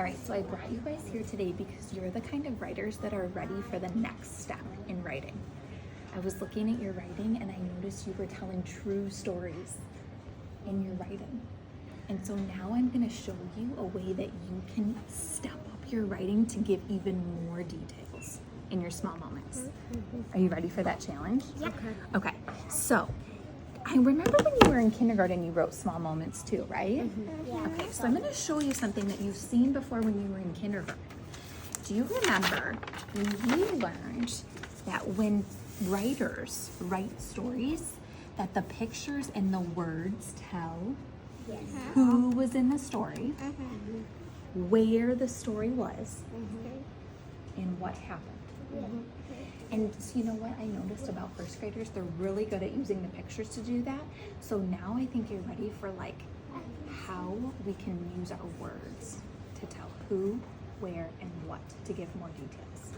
All right, so I brought you guys here today because you're the kind of writers that are ready for the next step in writing. I was looking at your writing and I noticed you were telling true stories in your writing. And so now I'm going to show you a way that you can step up your writing to give even more details in your small moments. Are you ready for that challenge? Yeah. Okay, so I remember when you were in kindergarten, you wrote small moments too, right? Yeah. Okay, so I'm going to show you something that you've seen before when you were in kindergarten. Do you remember when we learned that when writers write stories, that the pictures and the words tell Yes. who was in the story, where the story was, and what happened? And so you know what I noticed about first graders? They're really good at using the pictures to do that. So now I think you're ready for like how we can use our words to tell who, where, and what to give more details.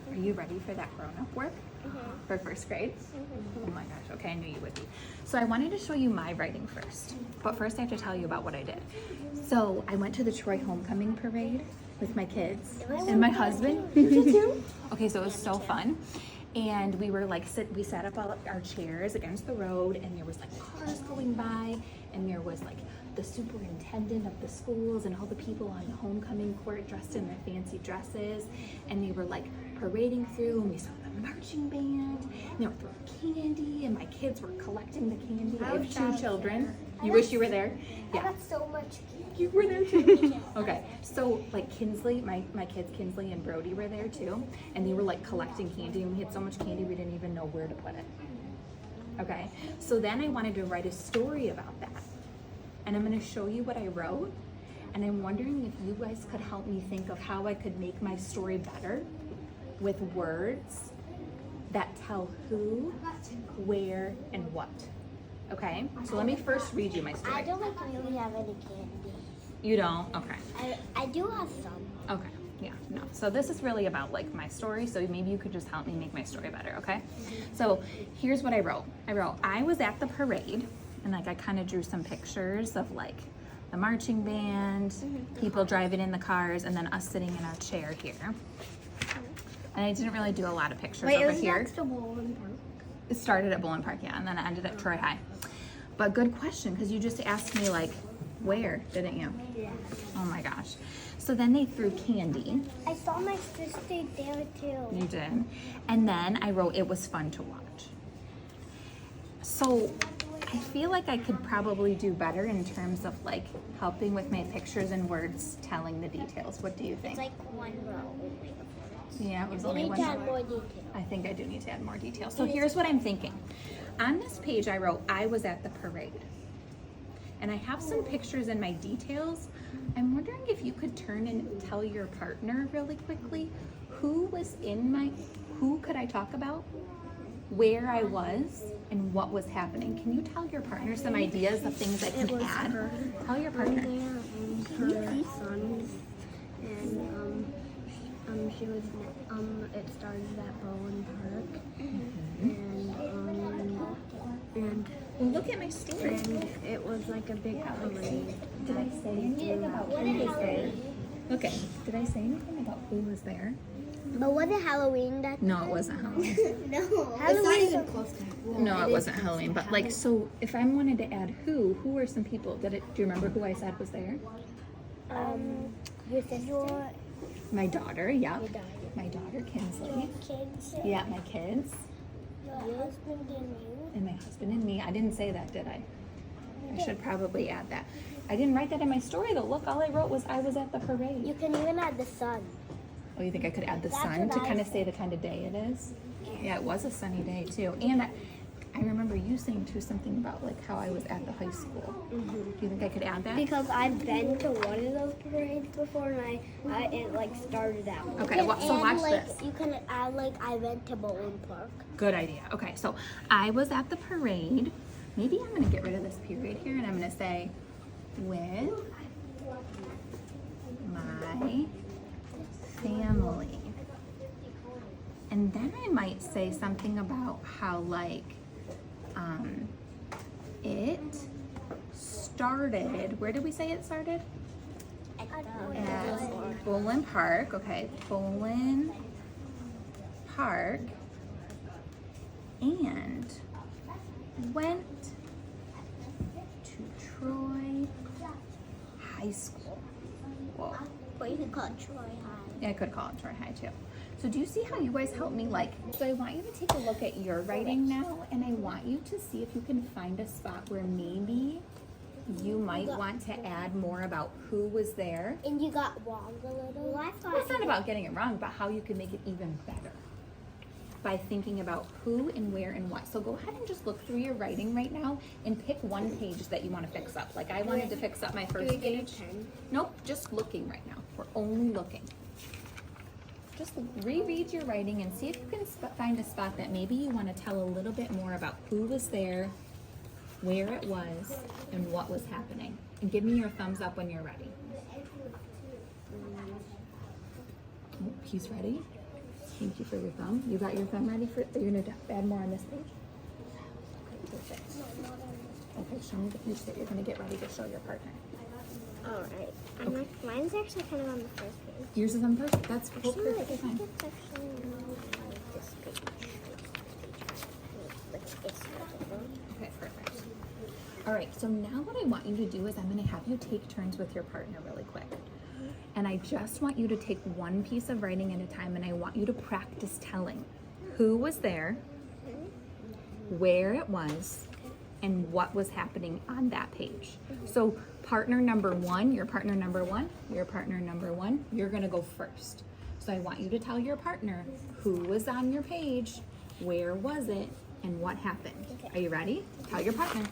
Are you ready for that grown-up work for first grade? Oh my gosh, okay, I knew you would be. So I wanted to show you my writing first, but first I have to tell you about what I did. So I went to the Troy Homecoming Parade with my kids and my husband. You did too? Okay, so it was so fun. And we were like, we sat up all our chairs against the road and there was like cars going by and there was like the superintendent of the schools and all the people on the homecoming court dressed in their fancy dresses, and they were like parading through, and we saw the marching band and they were throwing candy and my kids were collecting the candy. I have two children. You wish you were there? I got so much candy. You were there too? Okay, so like Kinsley, my kids Kinsley and Brody were there too, and they were like collecting candy, and we had so much candy we didn't even know where to put it. Okay, so then I wanted to write a story about that, and I'm going to show you what I wrote, and I'm wondering if you guys could help me think of how I could make my story better with words that tell who, where, and what. Okay, so let me first read you my story. I don't really have any candy. You don't? Okay. I do have some. Okay, yeah, no. So this is really about like my story, so maybe you could just help me make my story better, okay? So here's what I wrote. I was at the parade, and like I kind of drew some pictures of like the marching band, people driving in the cars, and then us sitting in our chair here. And I didn't really do a lot of pictures over here. Next to Bowling Park. It started at Bowling Park, yeah, and then it ended at Troy High. But good question, because you just asked me like, where, didn't you? Yeah. Oh my gosh. So then they threw candy. I saw my sister there too. You did. And then I wrote, it was fun to watch. So I feel like I could probably do better in terms of like helping with my pictures and words telling the details. What do you think? It's like one row. Yeah, it was You only need one to add row. more detail. I think I do need to add more detail. So here's what I'm thinking. On this page I wrote, I was at the parade. And I have some pictures in my details. I'm wondering if you could turn and tell your partner really quickly who could I talk about, where I was, and what was happening. Can you tell your partner some ideas of things I can add? Tell your partner. Her sons, and she was it started at Bowling Park, and Well, look at my story. it was like a big parade. Did I say anything about who was there? Okay, did I say anything about who was there? But was it Halloween that? No, it wasn't Halloween. No, Halloween is close to. No, it wasn't Halloween. But like, so if I wanted to add who are some people? Do you remember who I said was there? Your sister. My daughter, yeah. Your daughter. My daughter, Kinsley. Kids. Yeah, my kids. Your husband and you. And my husband and me. I didn't say that, did I? I should probably add that. I didn't write that in my story though. Look, all I wrote was I was at the parade. You can even add the sun. Oh, you think I could add the That's sun what to I kind of said. say the kind of day it is? Yeah, it was a sunny day too. And I remember you saying too something about like how I was at the high school. Do you think I could add that? Because I've been to one of those parades before, and it like started out. Okay, You so can add, watch like, this. You can add like I went to Bowling Park. Good idea. Okay, so I was at the parade. Maybe I'm going to get rid of this period here and I'm going to say with my family. And then I might say something about how like it started. Where did we say it started? At Bolin Park, okay. Bolin Park and went to Troy High School. Whoa. Or you could call it Troy High. Yeah, I could call it Troy High too. So do you see how you guys help me so I want you to take a look at your writing now, and I want you to see if you can find a spot where maybe you might want to add more about who was there. And you got wrong a little. Well, I thought It's not about getting it wrong, but how you can make it even better by thinking about who and where and what. So go ahead and just look through your writing right now and pick one page that you want to fix up. Like I wanted to fix up my first page. Nope, just looking right now. We're only looking. Just reread your writing and see if you can find a spot that maybe you want to tell a little bit more about who was there, where it was, and what was happening. And give me your thumbs up when you're ready. Oh, he's ready. Thank you for your thumb. You got your thumb ready for? You're gonna add more on this page. Okay, perfect. Okay, show me the page that you're gonna get ready to show your partner. All right. Okay. Mine's actually kind of on the first page. Yours is on first. That's perfectly fine. It's actually like this page. Like this page. Okay, perfect. All right, so now what I want you to do is I'm gonna have you take turns with your partner really quick. And I just want you to take one piece of writing at a time, and I want you to practice telling who was there, where it was, and what was happening on that page. So partner number one, your partner number one, your partner number one, you're gonna go first. So I want you to tell your partner who was on your page, where was it, and what happened. Okay. Are you ready? Tell your partner.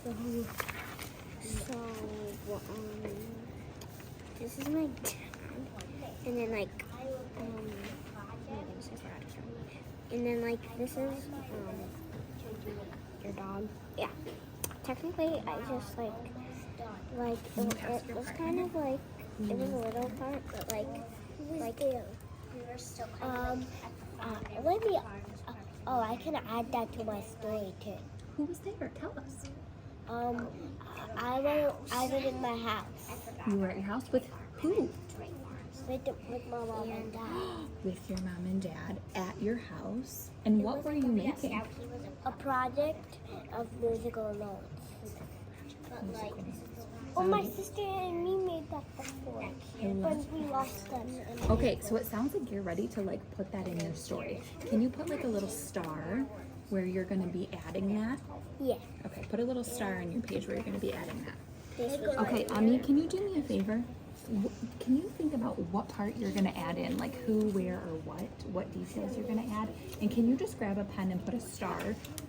So, this is my dad, and then like, and then like this is your dog. Yeah. Technically, I just like it was kind of like it was a little part, but like we were still let me. Oh, I can add that to my story too. Who was there? Tell us. I was in my house. You were at your house with who? With my mom and dad. With your mom and dad at your house. And what were you making? A project of musical notes. But like, my sister and me made that before, but we lost them. Okay, so it sounds like you're ready to like put that in your story. Can you put like a little star where you're going to be adding that? Yeah. Okay, put a little star on your page where you're going to be adding that. This was Okay, Ami, can you do me a favor? Can you think about what part you're going to add in, like who, where, or what details you're going to add? And can you just grab a pen and put a star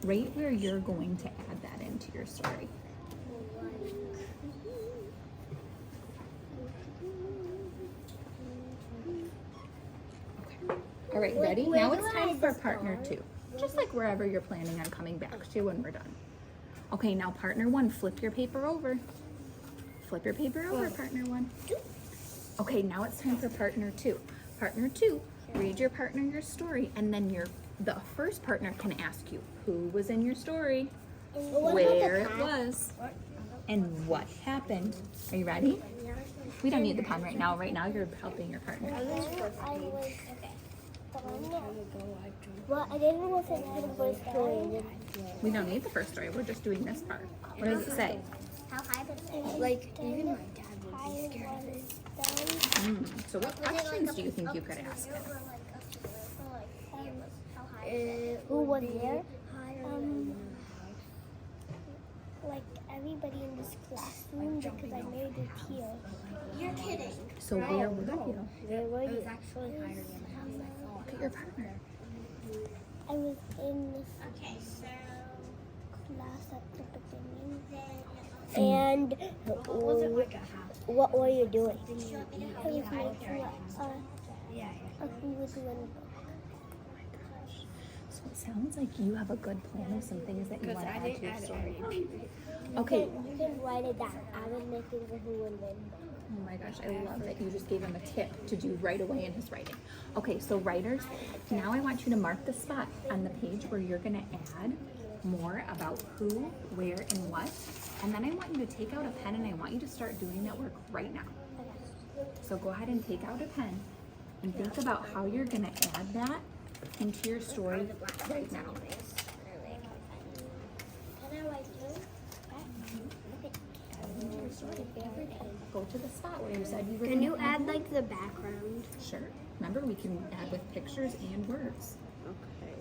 right where you're going to add that into your story? Okay. All right, ready? Now it's time for partner two. Just like wherever you're planning on coming back to when we're done. Okay, now partner one, flip your paper over. Flip your paper over, partner one. Okay, now it's time for partner two. Partner two, read your partner your story, and then the first partner can ask you who was in your story, where it was, and what happened. Are you ready? We don't need the pen right now. Right now, you're helping your partner. Well, I didn't know if it's for the first story. We don't need the first story. We're just doing this part. What does it say? How high the like even my dad would be scared of it. So what questions do you think you could ask? Who was there? Like everybody in this classroom because I made it here. You're kidding. So where were you? Where were you? It was actually higher than that. Look at your partner. I was in this Okay, so class at the beginning. And was it like a half? what were you doing? Did you want me to I was help you? making Yeah. we were doing. So it sounds like you have a good plan of some things that you want to add to your story. You Okay. you can write it down. I was making the who and when. Oh my gosh, I love that you just gave him a tip to do right away in his writing. Okay, so writers, now I want you to mark the spot on the page where you're going to add more about who, where, and what. And then I want you to take out a pen and I want you to start doing that work right now. So go ahead and take out a pen and think about how you're gonna add that into your story right now. Go to the spot where you said you were Can gonna you add like the background? Sure. Remember, we can add with pictures and words. Okay,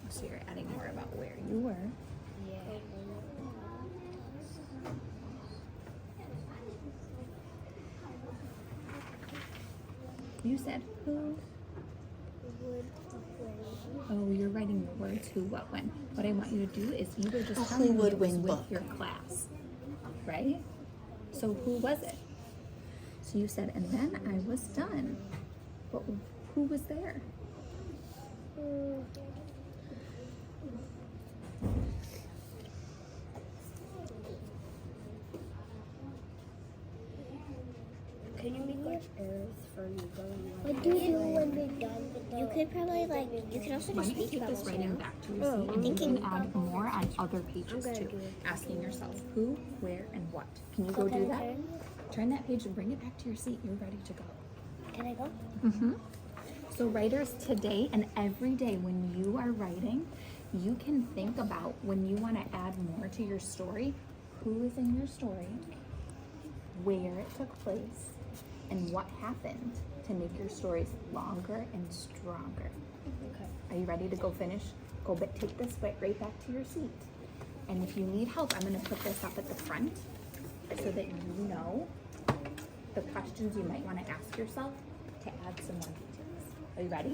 So you're adding more about where you were. You said who? Oh, you're writing the words who, what, when. What I want you to do is you were just telling me it was with your class, right? So who was it? So you said, and then I was done. But who was there? Can you make like errors for you going? What do you do when we're done with the? You could probably like. You can also Why just don't you speak take about this what's writing new. back to your seat and you can add more on other pages gonna too. do it. Asking yourself who, where, and what. Can you go Okay, do that? turn. Turn that page and bring it back to your seat. You're ready to go. Can I go? Mm-hmm. So writers, today and every day when you are writing, you can think about when you want to add more to your story, who is in your story, where it took place, and what happened to make your stories longer and stronger. Okay. Are you ready to go finish? Go take this right back to your seat. And if you need help, I'm going to put this up at the front so that you know the questions you might want to ask yourself to add some more details. Are you ready?